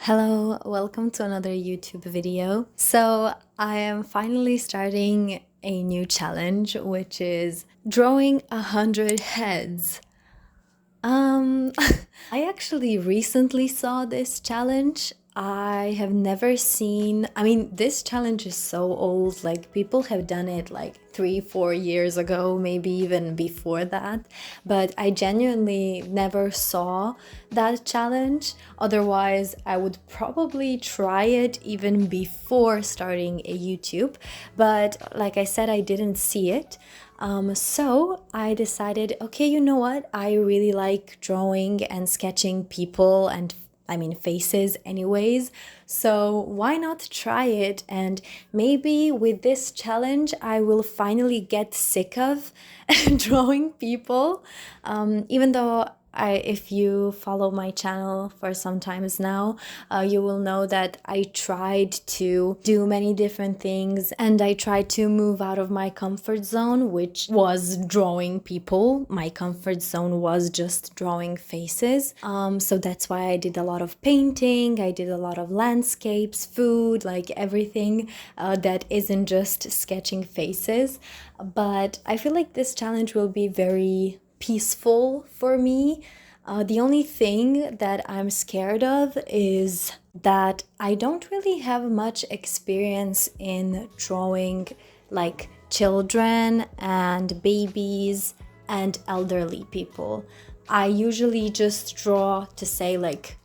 Hello, welcome to another YouTube video. So I am finally starting a new challenge, which is drawing 100 heads. Um, I actually recently saw this challenge. I have never seen, this challenge is so old, like people have done it like 3, 4 years ago, maybe even before that. But I genuinely never saw that challenge. Otherwise, I would probably try it even before starting a YouTube. But like I said, I didn't see it. So I decided, okay, you know what? I really like drawing and sketching people and faces anyways. So why not try it? And maybe with this challenge, I will finally get sick of drawing people. Even though if you follow my channel for some times now, you will know that I tried to do many different things and I tried to move out of my comfort zone, which was drawing people. My comfort zone was just drawing faces. So that's why I did a lot of painting, I did a lot of landscapes, food, like everything that isn't just sketching faces. But I feel like this challenge will be very peaceful for me. The only thing that I'm scared of is that I don't really have much experience in drawing like children and babies and elderly people. I usually just draw to say like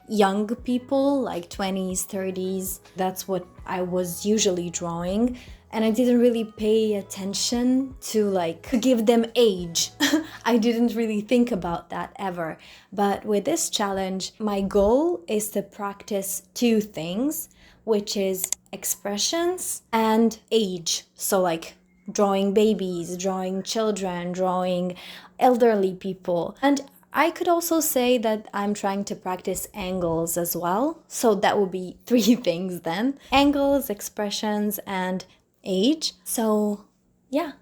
young people, like 20s, 30s. That's what I was usually drawing. And I didn't really pay attention to like give them age. I didn't really think about that ever. But with this challenge, my goal is to practice two things, which is expressions and age. So like drawing babies, drawing children, drawing elderly people. And I could also say that I'm trying to practice angles as well. So that would be three things then: angles, expressions, and age. So yeah.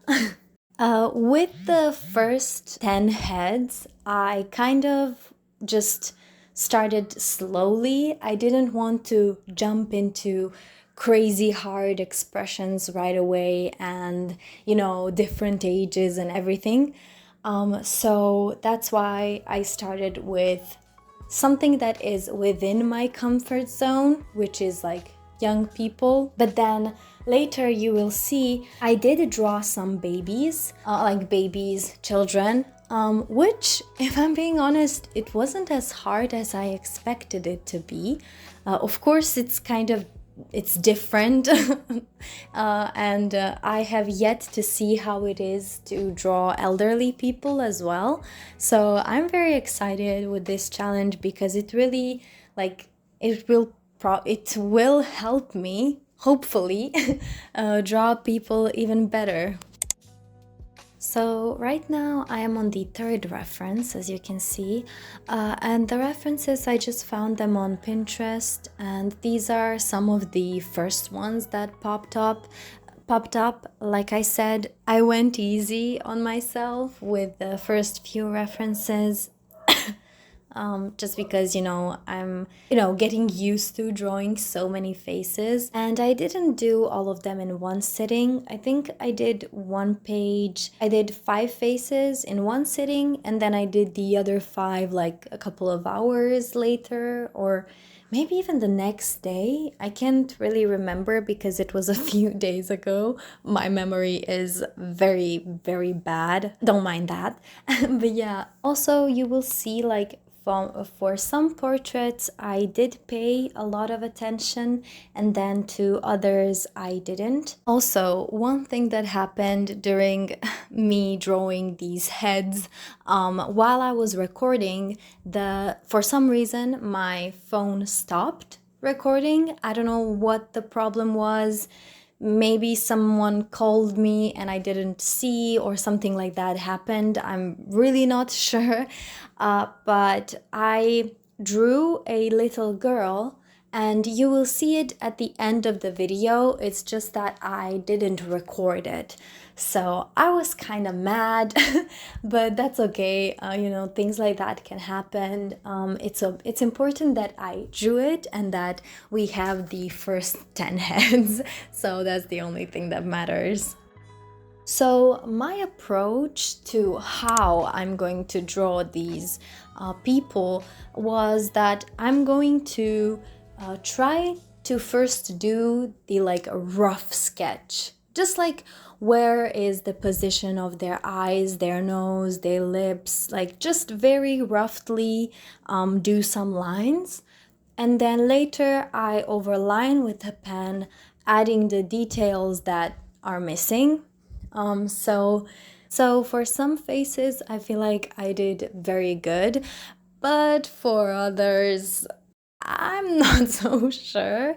With the first 10 heads, I kind of just started slowly. I didn't want to jump into crazy hard expressions right away and, different ages and everything. So that's why I started with something that is within my comfort zone, which is like young people. But then later you will see I did draw some babies, like babies, children, which, if I'm being honest, it wasn't as hard as I expected it to be. Of course, it's different. And I have yet to see how it is to draw elderly people as well. So I'm very excited with this challenge because it really, like, it will help me, hopefully, draw people even better. So right now I am on the third reference, as you can see, and the references, I just found them on Pinterest, and these are some of the first ones that popped up. Like I said, I went easy on myself with the first few references. Just because, I'm, getting used to drawing so many faces. And I didn't do all of them in one sitting. I think I did one page. I did 5 faces in one sitting, and then I did the other 5 like a couple of hours later, or maybe even the next day. I can't really remember because it was a few days ago. My memory is very, very bad. Don't mind that. But yeah, also you will see like for some portraits I did pay a lot of attention, and then to others I didn't. Also, one thing that happened during me drawing these heads, while I was recording, for some reason my phone stopped recording. I don't know what the problem was. Maybe someone called me and I didn't see, or something like that happened. I'm really not sure. But I drew a little girl, and you will see it at the end of the video. It's just that I didn't record it. So I was kind of mad, but that's okay. You know, things like that can happen. It's important that I drew it and that we have the first 10 heads. So that's the only thing that matters. So my approach to how I'm going to draw these people was that I'm going to try to first do the like a rough sketch, just like where is the position of their eyes, their nose, their lips, like just very roughly do some lines. And then later I overline with a pen, adding the details that are missing. So for some faces, I feel like I did very good, but for others, I'm not so sure.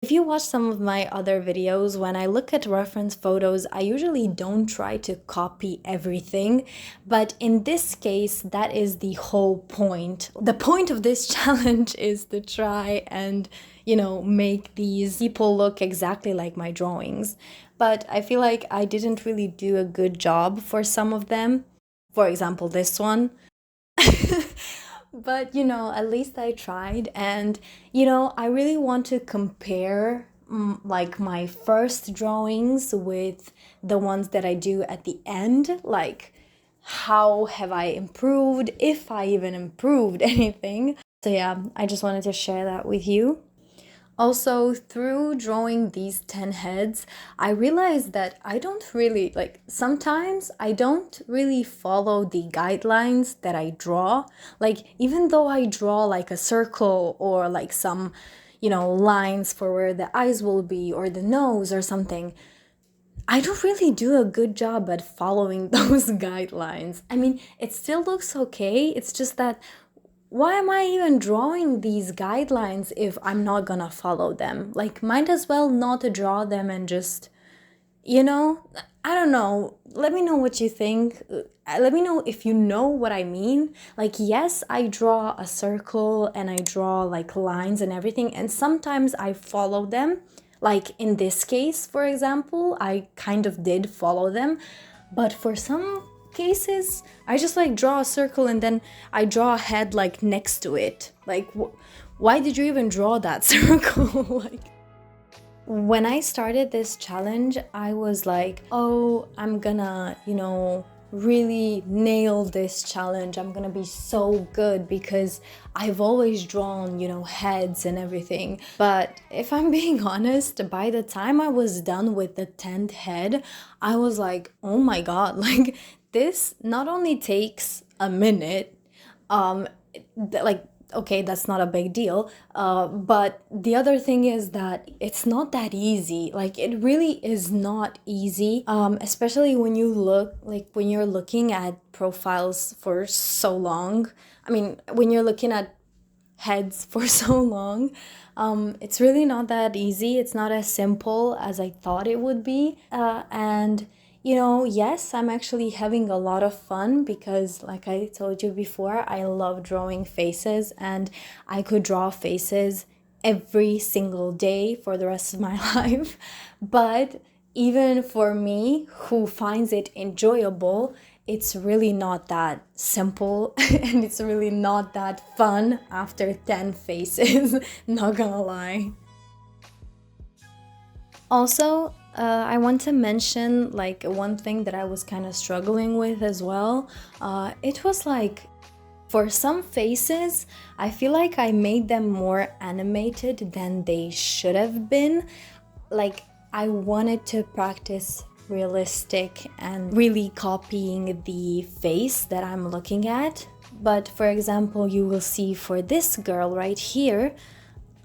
If you watch some of my other videos, when I look at reference photos, I usually don't try to copy everything, but in this case, that is the whole point. The point of this challenge is to try and, you know, make these people look exactly like my drawings. But I feel like I didn't really do a good job for some of them. For example, this one. But you know, at least I tried, and you know, I really want to compare like my first drawings with the ones that I do at the end, like how have I improved, if I even improved anything. So yeah, I just wanted to share that with you. Also, through drawing these 10 heads, I realized that I don't really, like, sometimes I don't really follow the guidelines that I draw. Like, even though I draw like a circle or like some, you know, lines for where the eyes will be or the nose or something, I don't really do a good job at following those guidelines. I mean, it still looks okay. It's just that why am I even drawing these guidelines if I'm not gonna follow them? Like, might as well not draw them and just, you know, I don't know. Let me know what you think. Let me know if you know what I mean. Like, yes, I draw a circle and I draw like lines and everything, and sometimes I follow them. Like in this case, for example, I kind of did follow them, but for some cases, I just like draw a circle and then I draw a head like next to it. Like, why did you even draw that circle? Like, when I started this challenge, I was like, oh, I'm gonna, you know, really nail this challenge. I'm gonna be so good because I've always drawn, you know, heads and everything. But if I'm being honest, by the time I was done with the 10th head, I was like, oh my god, like this not only takes a minute, like okay, that's not a big deal, but the other thing is that it's not that easy. Like, it really is not easy, especially when you look, like when you're looking at profiles for so long. I mean, when you're looking at heads for so long, it's really not that easy. It's not as simple as I thought it would be, and you know, yes, I'm actually having a lot of fun because, like I told you before, I love drawing faces and I could draw faces every single day for the rest of my life. But even for me, who finds it enjoyable, it's really not that simple and it's really not that fun after 10 faces, not gonna lie. Also, I want to mention like one thing that I was kind of struggling with as well. It was like, for some faces, I feel like I made them more animated than they should have been. Like, I wanted to practice realistic and really copying the face that I'm looking at. But for example, you will see for this girl right here,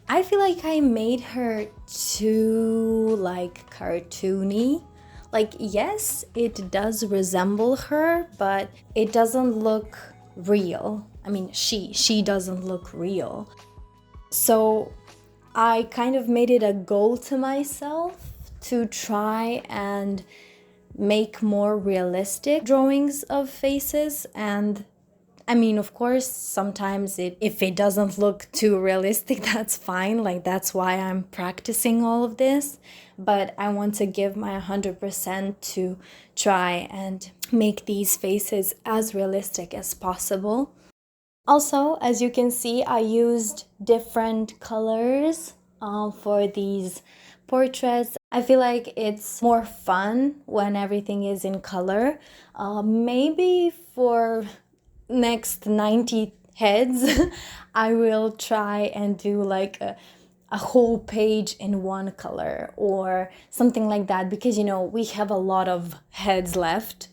I feel like I made her too like cartoony. Like, yes, it does resemble her, but it doesn't look real. I mean, she doesn't look real. So I kind of made it a goal to myself to try and make more realistic drawings of faces, and I mean, of course, sometimes if it doesn't look too realistic, that's fine. Like, that's why I'm practicing all of this. But I want to give my 100% to try and make these faces as realistic as possible. Also, as you can see, I used different colors for these portraits. I feel like it's more fun when everything is in color. Maybe for next 90 heads, I will try and do like a whole page in one color or something like that, because you know we have a lot of heads left.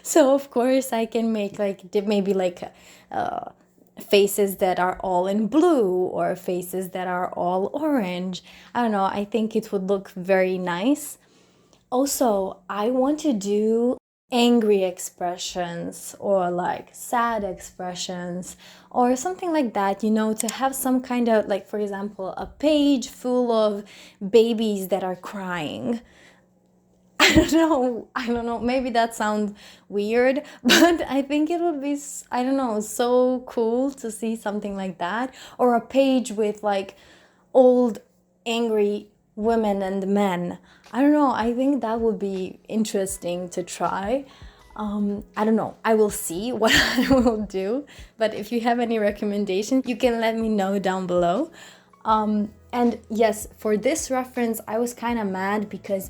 So of course I can make like maybe like faces that are all in blue or faces that are all orange. I don't know, I think it would look very nice. Also, I want to do angry expressions or like sad expressions or something like that, you know, to have some kind of, like, for example, a page full of babies that are crying. I don't know, maybe that sounds weird, but I think it would be, I don't know, so cool to see something like that. Or a page with like old angry women and men. I don't know, I think that would be interesting to try. I don't know, I will see what I will do, but if you have any recommendations, you can let me know down below. And yes, for this reference, I was kind of mad because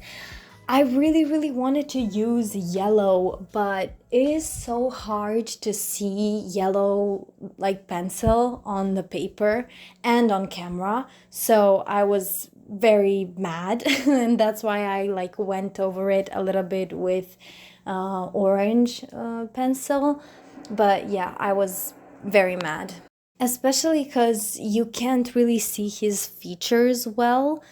I really wanted to use yellow, but it is so hard to see yellow like pencil on the paper and on camera. So I was very mad and that's why I like went over it a little bit with orange pencil. But yeah, I was very mad. Especially because you can't really see his features well.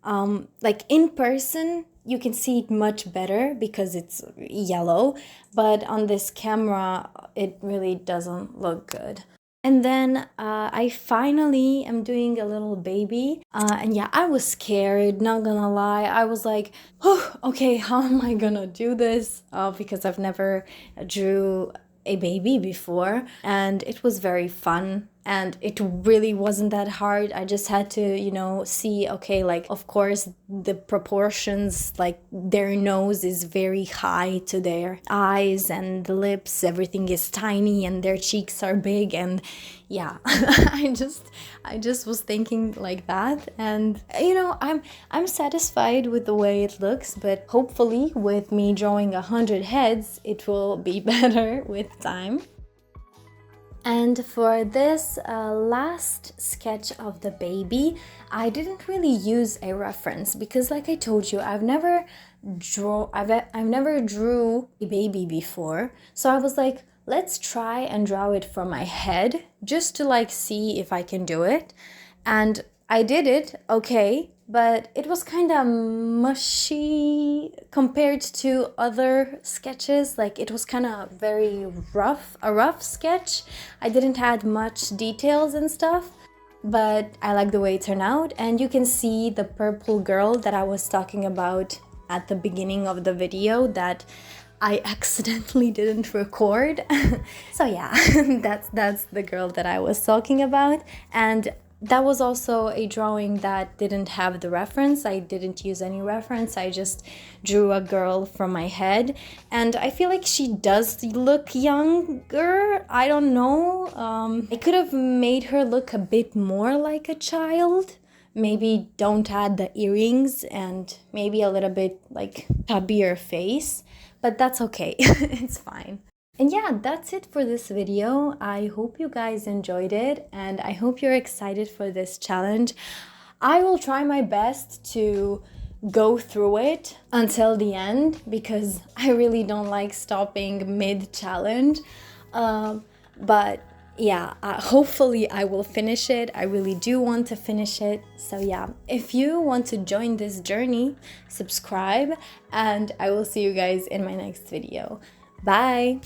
Like in person, you can see it much better because it's yellow, but on this camera, it really doesn't look good. And then I finally am doing a little baby. And yeah, I was scared, not gonna lie. I was like, oh, okay, how am I gonna do this? Because I've never drew a baby before, and it was very fun. And it really wasn't that hard. I just had to, you know, see, okay, like, of course, the proportions, like their nose is very high to their eyes and the lips, everything is tiny and their cheeks are big. And yeah, I just was thinking like that. And, you know, I'm satisfied with the way it looks, but hopefully with me drawing 100 heads, it will be better with time. And for this last sketch of the baby, I didn't really use a reference because, like I told you, I've never drew a baby before. So I was like, let's try and draw it from my head just to like see if I can do it. And I did it, okay, but it was kind of mushy compared to other sketches. Like it was kind of very rough, a rough sketch. I didn't add much details and stuff, but I like the way it turned out. And you can see the purple girl that I was talking about at the beginning of the video that I accidentally didn't record. So yeah, that's the girl that I was talking about. And that was also a drawing that didn't have the reference. I didn't use any reference. I just drew a girl from my head. And I feel like she does look younger. I don't know. I could have made her look a bit more like a child. Maybe don't add the earrings and maybe a little bit like chubbier face. But that's okay. It's fine. And yeah, that's it for this video. I hope you guys enjoyed it and I hope you're excited for this challenge. I will try my best to go through it until the end because I really don't like stopping mid-challenge. But yeah, hopefully I will finish it. I really do want to finish it. So yeah, if you want to join this journey, subscribe and I will see you guys in my next video. Bye!